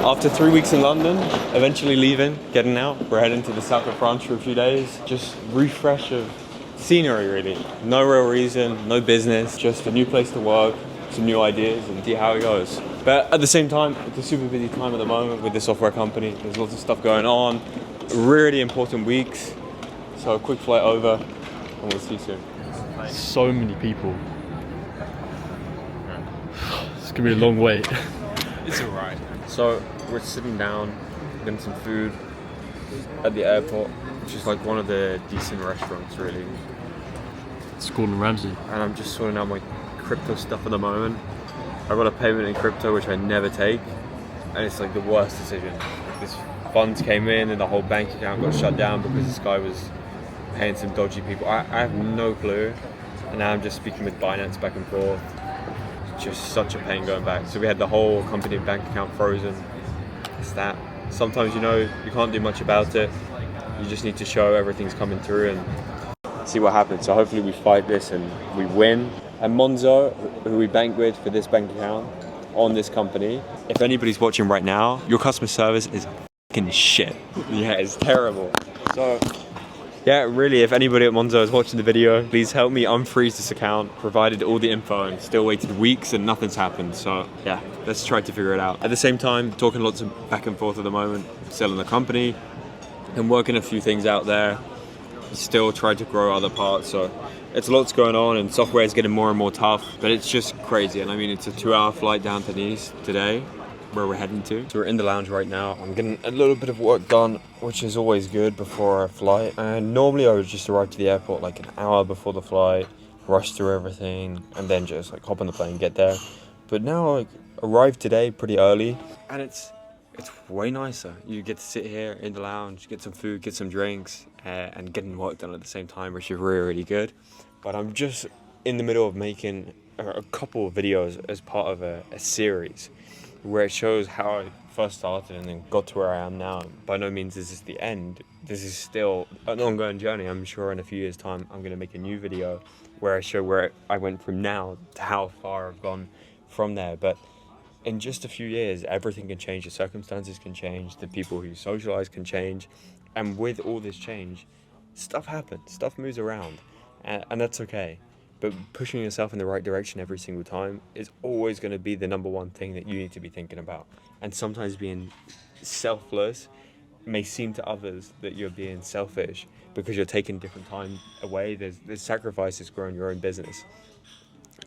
After 3 weeks in London, eventually leaving, getting out, we're heading to the south of France for a few days. Just refresh of scenery, really. No real reason, no business, just a new place to work, some new ideas, and see how it goes. But at the same time, it's a super busy time at the moment with the software company. There's lots of stuff going on, really important weeks. So a quick flight over, and we'll see you soon. So many people. It's gonna be a long wait. It's alright. So we're sitting down, getting some food at the airport, which is like one of the decent restaurants, really. It's Gordon Ramsay. And I'm just sorting out my crypto stuff at the moment. I got a payment in crypto, which I never take, and it's like the worst decision. This funds came in and the whole bank account got shut down because this guy was paying some dodgy people. I have no clue, and now I'm just speaking with Binance back and forth. It's just such a pain going back. So we had the whole company bank account frozen. It's that. Sometimes you can't do much about it. You just need to show everything's coming through and see what happens. So hopefully we fight this and we win. And Monzo, who we bank with for this bank account on this company, if anybody's watching right now, your customer service is fucking shit. Yeah, it's terrible. So yeah, really, if anybody at Monzo is watching the video, please help me unfreeze this account, provided all the info, and still waited weeks and nothing's happened. So yeah, let's try to figure it out. At the same time, talking lots of back and forth at the moment, selling the company and working a few things out there, still trying to grow other parts. So it's lots going on, and software is getting more and more tough, but it's just crazy. And I mean, it's a 2-hour flight down to Nice today, where we're heading to. So we're in the lounge right now. I'm getting a little bit of work done, which is always good before our flight. And normally I would just arrive to the airport like an hour before the flight, rush through everything, and then just like hop on the plane and get there. But now I arrived today pretty early, and it's way nicer. You get to sit here in the lounge, get some food, get some drinks, and getting work done at the same time, which is really, really good. But I'm just in the middle of making a couple of videos as part of a series where it shows how I first started and then got to where I am now. By no means is this the end. This is still an ongoing journey. I'm sure in a few years' time I'm going to make a new video where I show where I went from now to how far I've gone from there. But in just a few years, everything can change. The circumstances can change. The people who socialize can change. And with all this change, stuff happens. Stuff moves around. And that's okay. But pushing yourself in the right direction every single time is always going to be the number one thing that you need to be thinking about. And sometimes being selfless may seem to others that you're being selfish because you're taking different time away. There's sacrifices growing your own business.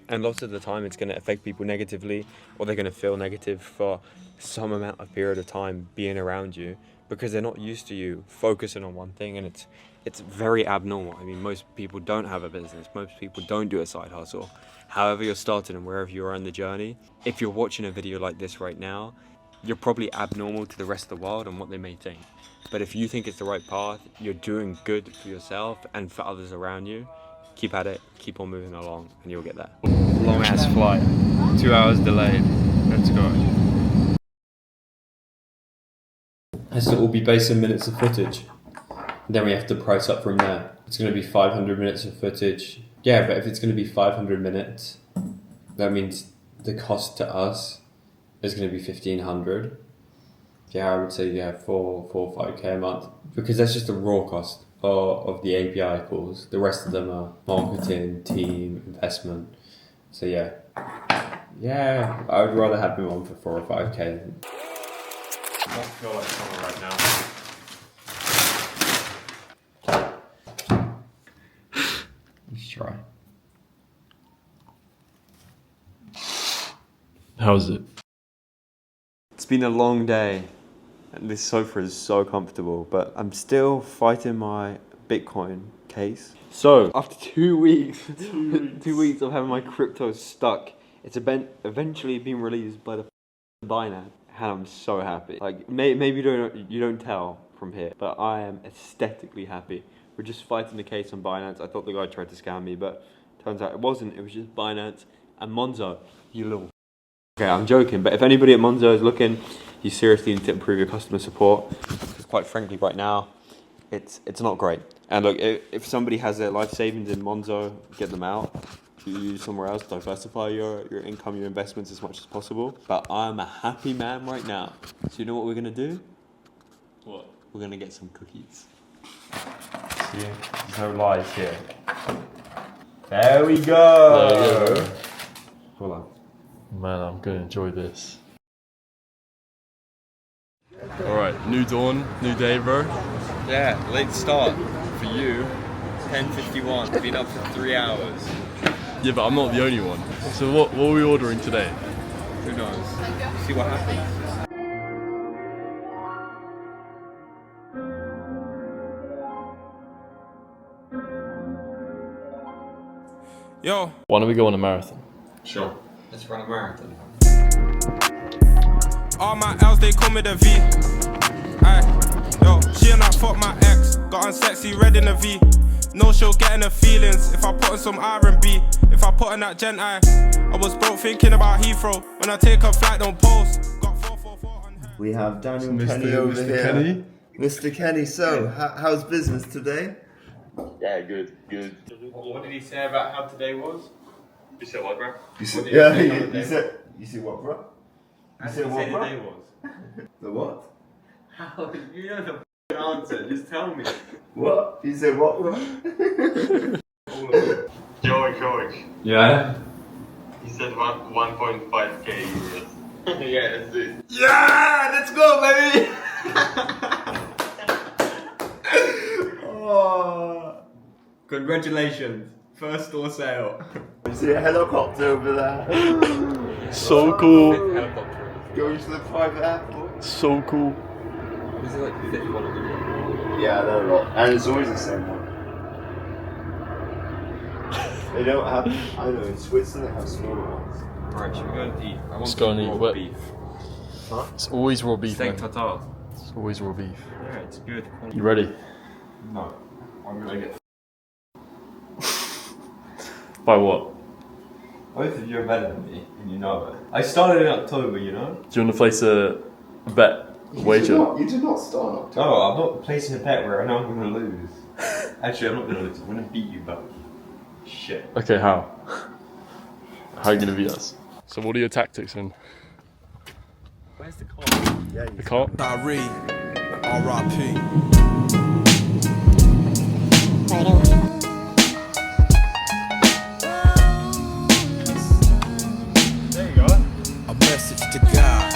And lots of the time it's going to affect people negatively, or they're going to feel negative for some amount of period of time being around you because they're not used to you focusing on one thing, and it's very abnormal. I mean, most people don't have a business. Most people don't do a side hustle. However you're starting and wherever you are in the journey, if you're watching a video like this right now, you're probably abnormal to the rest of the world and what they may think. But if you think it's the right path, you're doing good for yourself and for others around you, keep at it, keep on moving along, and you'll get there. Long ass flight, 2 hours delayed. Let's go. So it will be based on minutes of footage. Then we have to price up from there. It's going to be 500 minutes of footage. Yeah, but if it's going to be 500 minutes, that means the cost to us is going to be 1,500. Yeah, I would say 4 or 5k a month, because that's just the raw cost of the API calls. The rest of them are marketing, team, investment. So yeah, I would rather have them on for 4 or 5k. I don't feel like summer right now. Let's try. How's it? It's been a long day, and this sofa is so comfortable, but I'm still fighting my Bitcoin case. So, after 2 weeks, 2 weeks of having my crypto stuck, it's eventually been released by the Binance, and I'm so happy. Like, maybe you don't tell from here, but I am aesthetically happy. We're just fighting the case on Binance. I thought the guy tried to scam me, but turns out it wasn't. It was just Binance and Monzo, you little. Okay, I'm joking, but if anybody at Monzo is looking, you seriously need to improve your customer support, because quite frankly right now, it's not great. And look, if somebody has their life savings in Monzo, get them out. to somewhere else, diversify your income, your investments as much as possible. But I'm a happy man right now. So you know what we're gonna do? What? We're gonna get some cookies. See, there's no lies here. There we go. There you go. Hold on. Man, I'm gonna enjoy this. Alright, new dawn, new day, bro. Yeah, late start for you. 10:51. Been up for 3 hours. Yeah, but I'm not the only one. So what are we ordering today? Who knows? See what happens. Yo. Why don't we go on a marathon? Sure. Let's run a marathon. All my L's, they call me the V. Aye. Yo, she and I fuck my ex. Got on sexy, red in the V. No, she'll get in her feelings if I put on some R&B. If I put on that Gen I was broke thinking about Heathrow. When I take a flight, don't post. Got 444 on her. We have Daniel Mr. Kenny over Mr. here. Kenny. Mr. Kenny, so how's business today? Yeah, good. What did he say about how today was? You said what, bro? You What did you say you said what, bro? How did said he what, say bro? today was? The what? How? You know the answer. Just tell me. What? You said what, bro? George. Yeah. He said 1.5k euros. Yeah, that's it. Yeah, let's go, baby! Oh, Congratulations. First store sale. you see a helicopter over there? So cool. Helicopter. Going to the private airport? So cool. This is like 51 of them. Yeah, they're a lot. And it's always the same one. They don't have, I know, in Switzerland they have smaller ones. Alright, should we go and eat? I want Let's go and some eat. raw What? beef. It's always raw beef, Steak man. tartare. It's always raw beef. Yeah, it's good. You ready? No. I'm gonna get. By what? Both of you are better than me, and you know it. I started in October, you know? Do you want to place a bet? Wager? You did not start October. No, I'm not placing a bet where I know I'm gonna lose. Actually, I'm not gonna lose. I'm gonna beat you both. Shit. Okay, how? How are you gonna beat us? So what are your tactics then? Where's the car? Yeah, The car? Kyrie, R.I.P. There you go. A message to God.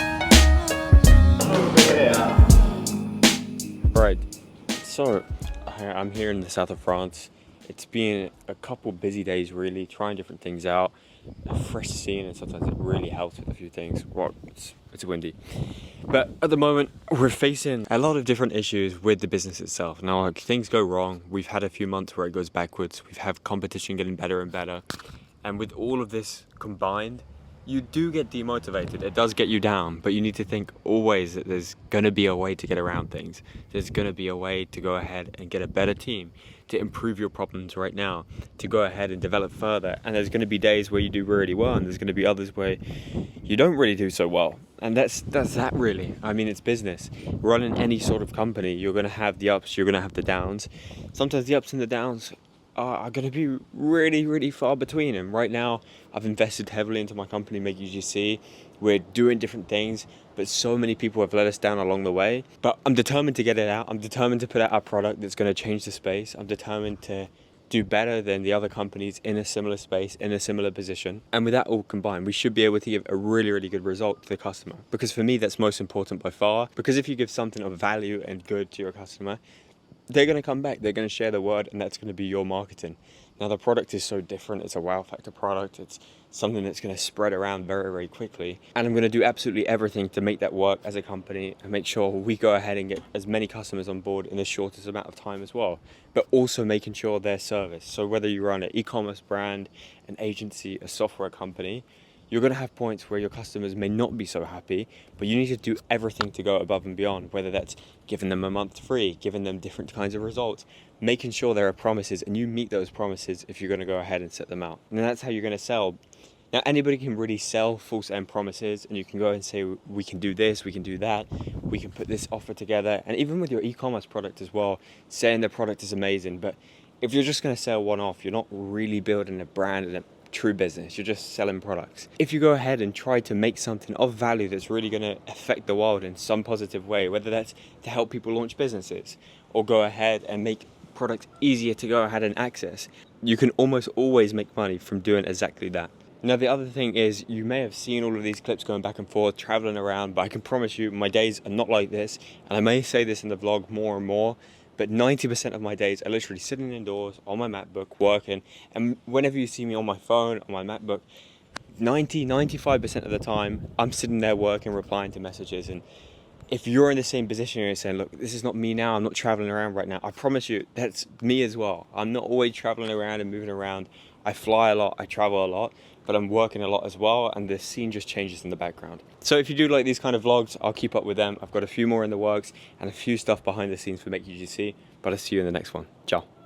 Right, so I'm here in the south of France. It's been a couple busy days really, trying different things out. A fresh scene, and sometimes it really helps with a few things. Well, it's windy. But at the moment, we're facing a lot of different issues with the business itself. Now, like, things go wrong. We've had a few months where it goes backwards. We've had competition getting better and better. And with all of this combined, you do get demotivated. It does get you down, but you need to think always that there's gonna be a way to get around things. There's gonna be a way to go ahead and get a better team, to improve your problems right now, to go ahead and develop further. And there's gonna be days where you do really well, and there's gonna be others where you don't really do so well. And that's that really. I mean, it's business. Running any sort of company, you're gonna have the ups, you're gonna have the downs. Sometimes the ups and the downs are going to be really far between. And right now I've invested heavily into my company makeugc. We're doing different things, but so many people have let us down along the way. But I'm determined to get it out. I'm determined to put out a product that's going to change the space. I'm determined to do better than the other companies in a similar space, in a similar position. And with that all combined, we should be able to give a really good result to the customer. Because for me, that's most important by far. Because if you give something of value and good to your customer, they're going to come back, they're going to share the word, and that's going to be your marketing. Now, the product is so different. It's a wow factor product. It's something that's going to spread around very quickly. And I'm going to do absolutely everything to make that work as a company and make sure we go ahead and get as many customers on board in the shortest amount of time as well. But also making sure their service. So whether you run an e-commerce brand, an agency, a software company, you're going to have points where your customers may not be so happy, but you need to do everything to go above and beyond, whether that's giving them a month free, giving them different kinds of results, making sure there are promises, and you meet those promises if you're going to go ahead and set them out. And that's how you're going to sell. Now, anybody can really sell false end promises, and you can go and say, we can do this, we can do that, we can put this offer together. And even with your e-commerce product as well, saying the product is amazing, but if you're just going to sell one off, you're not really building a brand and a true business. You're just selling products. If you go ahead and try to make something of value that's really going to affect the world in some positive way, whether that's to help people launch businesses or go ahead and make products easier to go ahead and access, you can almost always make money from doing exactly that. Now, the other thing is, you may have seen all of these clips going back and forth, traveling around, but I can promise you my days are not like this. And I may say this in the vlog more and more, but 90% of my days are literally sitting indoors on my MacBook working. And whenever you see me on my phone, on my MacBook, 95% of the time, I'm sitting there working, replying to messages. And if you're in the same position and you're saying, look, this is not me now, I'm not traveling around right now, I promise you, that's me as well. I'm not always traveling around and moving around. I fly a lot, I travel a lot, but I'm working a lot as well, and the scene just changes in the background. So if you do like these kind of vlogs, I'll keep up with them. I've got a few more in the works and a few stuff behind the scenes for makeugc, but I'll see you in the next one. Ciao.